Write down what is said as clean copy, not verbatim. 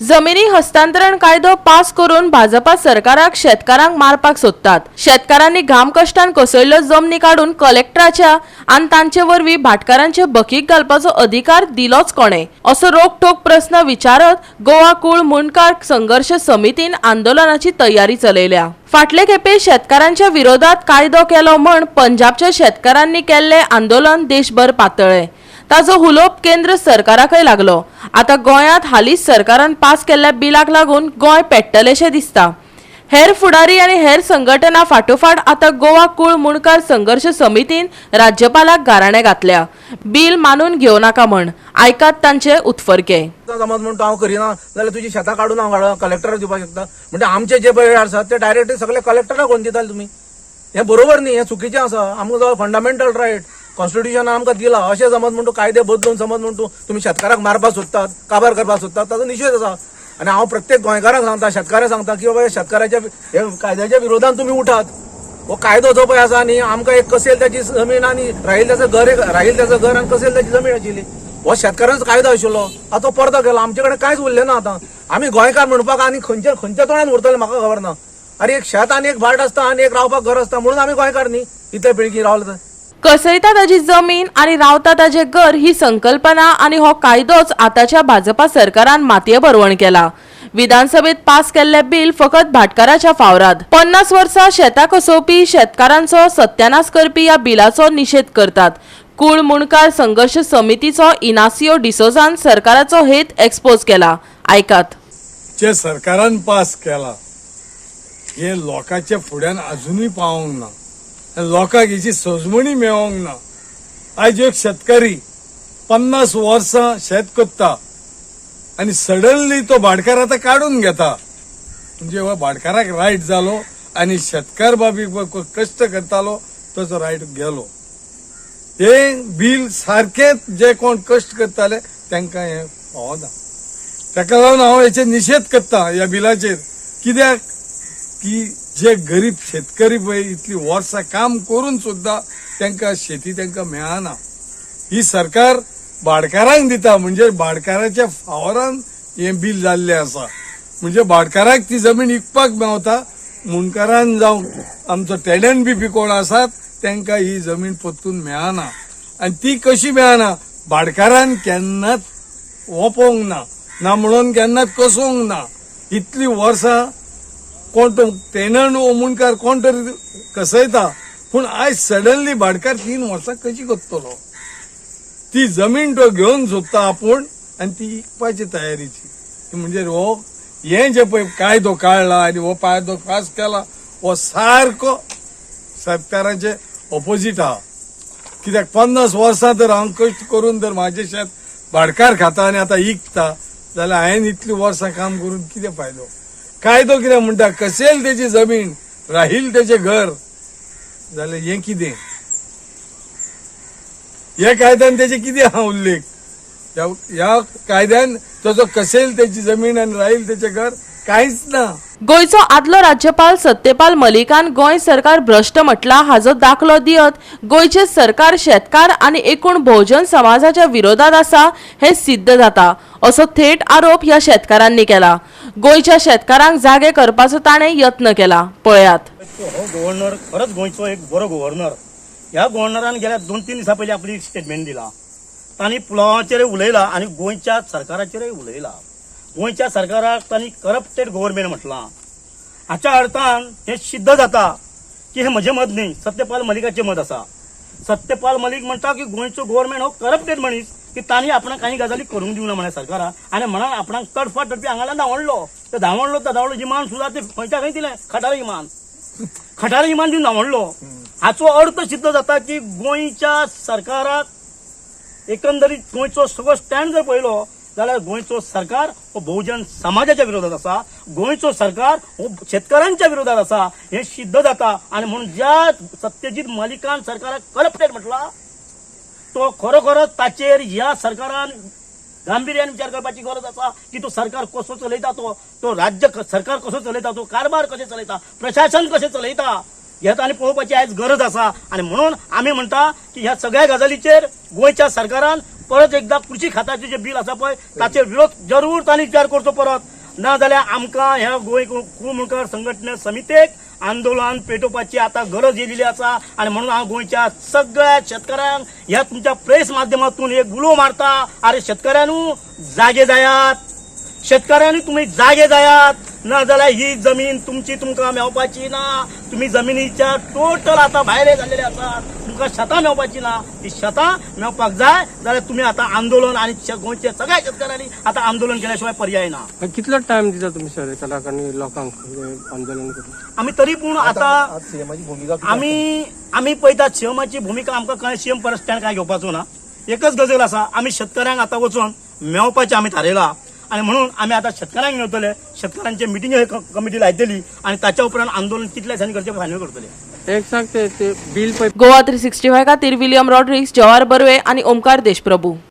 जमिनी हस्तांतरण कायदो पास करून भाजपा सरकाराक शेतकारांक मारपाक सोदतात। शेतकारांनी घाम कश्टान कोसळिल्ल्यो जमनी काढून कलेक्टराच्या आनी तांचे वरवीं भाटकारांचे बकीक घालपाचो अधिकार दिलोच कोणे असो रोखठोक प्रस्न विचारत गोवा कुळ मुणकार संघर्ष समितीन आंदोलनाची तयारी चलयल्या। फाटले खेपे शेतकारांच्या विरोधात कायदो केलो म्हण पंजाबच्या शेतकारांनी केल्ले आंदोलन देशभर पातळ्ळे। ताजो हुलोप केंद्र सरकाराकय लागलो। आता गोंयांत हालींच सरकारान पास केल्ल्या बिलाक लागून गोंय पेट्टलेशें दिसता। हेर फुडारी आनी हेर संघटना फाटोफाट आता गोवा कुळ मुणकार संघर्ष समितीन राज्यपालाक गाराणें घातल्या, बिल मानून घेवं नाका म्हण। आयकात तांचे उतफरके। समज म्हणून हांव करिना जाल्यार तुजी शेतां काडून हांव कलेक्टराक दिवपाक शकता। म्हणजे आमचे जे पळय आसात ते डायरेक्ट सगळे कलेक्टराक कोण दिताले तुमी? हे बरोबर न्ही, हे चुकीचें आसा। आमकां फंडामेंटल रायट कॉन्स्टिट्यूशन आमकां दिला। अशें समज म्हणून कायदे बदलून समज म्हणून तुमी शेतकाराक मारपाक सोदतात, काबार करपाक सोदतात, ताचो निशेध आसा। आणि हांव प्रत्येक गोंयकाराक सांगता, शेतकाराक सांगता की बाबा शेतकाराच्या हे कायद्याच्या विरोधान तुम्ही उठात। हो कायदो जो पळय आसा न्ही, आमकां एक कसेल त्याची जमीन आणि राहील त्याचं घर आणि कसेल त्याची जमीन आशिल्ली, हो शेतकारांचो कायदो आशिल्लो। आता तो परतो केला, आमचे कडेन कांयच उरलें ना। आता आमी गोंयकार म्हणपाक आनी खंयच्या तोंडान उरतले म्हाका खबर ना। अरे एक शेत आनी एक भाट आसता आनी एक रावपाक घर आसता, म्हणून आमी गोंयकार न्ही, इतले पिळगी रावले। कसयता ताजी जमीन आणि रावता ताजे घर ही संकल्पना आणि हो कायदोच आताच्या भाजपा सरकारान मातये भरवण केला। विधानसभेत पास केल्ले बिल फकत भाटकाराच्या फावरात। 50 वर्सां शेतां कसोवपी शेतकारांचो सत्यानाश करपी या बिलाचो निषेध करतात। कुळ मुणकार संघर्ष समितीचो इनासियो डिसोजान सरकाराचो हेत एक्सपोज केला। आयकात। जे सरकारान पास केला हे लोकांच्या फुड्यान अजूनही पावंक ना, लोकांक हेची सजमणी मेळोंक ना। आज एक शेतकरी 50 वर्सां शेत करता आणि सडनली तो भाटकार आता काढून घेता, म्हणजे हो भाटकाराक रायट जालो आणि शेतकार बाबी कष्ट करतालो तसो रायट गेलो। हे बिल सारखेच जे कोण कष्ट करताले तांकां हे फावना। ताका लागून हांव हेचे निषेध करता ह्या बिलाचेर। कित्याक की जे गरीब शेतकरी पळय इतली वर्सां काम करून सुद्धा तांकां शेती तांकां मेळना। ही सरकार भाटकारांक दिता, म्हणजे भाटकाराच्या फावरान हे बिल जाल्ले आसा। म्हणजे भाटकाराक ती जमीन विकपाक मेवता, मुणकारान जावं आमचो टेनंट बी कोण आसात तांकां ही जमीन परतून मेळना। आनी ती कशी मेळना? भाटकारान केन्नाच ओपोवंक ना, ना म्हणून केन्नाच कसोवंक ना। इतली वर्सां कोण तो टेनंट वो मुणकार कोण तरी कसयता, पूण आयज सडनली भाटकार 3 वर्सां कशी करतलो? ती जमीन तो घेवन सोदता आपूण आनी ती विकपाची तयारीची। म्हणजे हो हे जे पळय कायदो काडला आनी हो कायदो पास केला हो सारको सरकाराचे ऑपोजीट आहा। कित्याक 50 वर्सां तर हांव कश्ट करून जर म्हाजें शेत भाटकार खाता आनी आतां विकता जाल्यार हांवें इतली वर्सां काम करून कितें फायदो? कायदो कितें म्हणटा? कसेल तेची जमीन, राहील तेचें घर, जाल्यार हें कितें? ह्या कायद्यान तेचे कितें आहा उल्लेख? ह्या कायद्यान ताचो कसेल तेची जमीन आनी राहील तेचें घर कांयच ना। गोयचो आदलो राज्यपाल सत्यपाल मलिकान गोंय सरकार भ्रष्ट म्हटला हाजो दाखलो दियत गोयचे सरकार शेतकार आणि एकूण बहुजन समाजाच्या विरोधात आसा हे सिद्ध जाता असो थेट आरोप ह्या शेतकारांनी केला। गोयच्या शेतकारांक जागे करपाचो ताणें यत्न केला। पळयात। हो गव्हर्नर खरंच गोंयचो एक बरो गव्हर्नर। ह्या गव्हर्नरान गेल्या 2-3 दिसां पयलीं आपली स्टेटमेंट दिला। तांणी पुलावाचेर उलयला आणि गोंयच्या सरकाराचेरय उलयला। गोंयच्या सरकाराक तांणी करप्टेड गव्हर्नमेंट म्हटलां। हाच्या अर्थान हे सिद्ध जाता की हे म्हजें मत न्ही, सत्यपाल मलिकाचें मत आसा। सत्यपाल मलिक म्हणटा की गोंयचो गव्हर्नमेंट हो करप्टेड मनीस, की तांणी आपणाक काही गजाली करूंक दिवना म्हणे सरकारान, आनी म्हणून आपणाक तडफड तडफी हांगाला धांवडलो। ते धांवडलो इमान सुद्धा ते खंयच्या खंय दिलें, खटारा इमान दिवन धांवडलो। हाचो अर्थ सिद्ध जाता की गोंयच्या सरकाराक एकंदरीत गोंयचो सगळो स्टँड जर पळयलो जाल्यार गोंयचो सरकार हो बहुजन समाजाच्या विरोधात आसा, गोंयचो सरकार हो शेतकारांच्या विरोधात आसा हे सिद्ध जाता। आणि म्हणून ज्या सत्यजित मलिकान सरकाराक करप्टेड म्हटला तो खरोखरच ताचेर ह्या सरकारान गांभीर्यान विचार करपाची गरज आसा की तो सरकार कसो चलयता, तो राज्य सरकार कसो चलयता, तो कारभार कशें चलयता, प्रशासन कशें चलयता हे तांणी पळोवपाची आयज गरज आसा। आणि म्हणून आमी म्हणटा की ह्या सगळ्या गजालीचेर गोंयच्या सरकारान परत एकदा कृषी खात्याचे जे बिल आसा पळय ताचेर विरोध जरूर तांणी विचार करचो परत। ना जाल्यार आमकां ह्या गोंय कुळमुणकार संघटना समितेक आंदोलन पेटोवपाची आता गरज येयलेली आसा आणि म्हणून हांव गोंयच्या सगळ्या शेतकऱ्यांक ह्या तुमच्या प्रेस माध्यमातून एक उलो मारता, अरे शेतकऱ्यांनो जागे जायात, शेतकऱ्यांनी तुम्ही जागे जायात, ना जाल्यार ही जमीन तुमची तुमकां मेवपाची ना. तुम्ही जमिनीच्या टोटल आता भायर जाल्लेले आसात, तुमकां शेतां मेवपाची ना. ती शेतां मेवपाक जाय जाल्यार तुम्ही आता आंदोलन आणि गोंयच्या सगळ्या शेतकऱ्यांनी आता आंदोलन केल्याशिवाय पर्याय ना. कितलो टाइम दिता तुम्ही शेतकारांक आणि लोकांक आंदोलन करून? आम्ही तरी पूण आता सीएमाची भूमिका किती आम्ही पळयतात सीएमाची भूमिका आमकां कळ्ळें, सीएम परत स्टँड काय घेवपाचो ना. एकच गजाल आसा, आम्ही शेतकऱ्यांक आता वचून मेवपाचें आम्ही थारयलां आणि म्हणून आम्ही आता शेतकऱ्यांक मेवतले. शेतकऱ्यांचे मिटींग कमिटी लायतली आणि ताच्या उपरांत आंदोलन कितल्या दिसांनी करचें फायनल करतले. एक सांग ते बिल पळय गोवा 365 खातीर विलियम रॉड्रिक्स, जवाहर बर्वे आणि ओमकार देशप्रभू.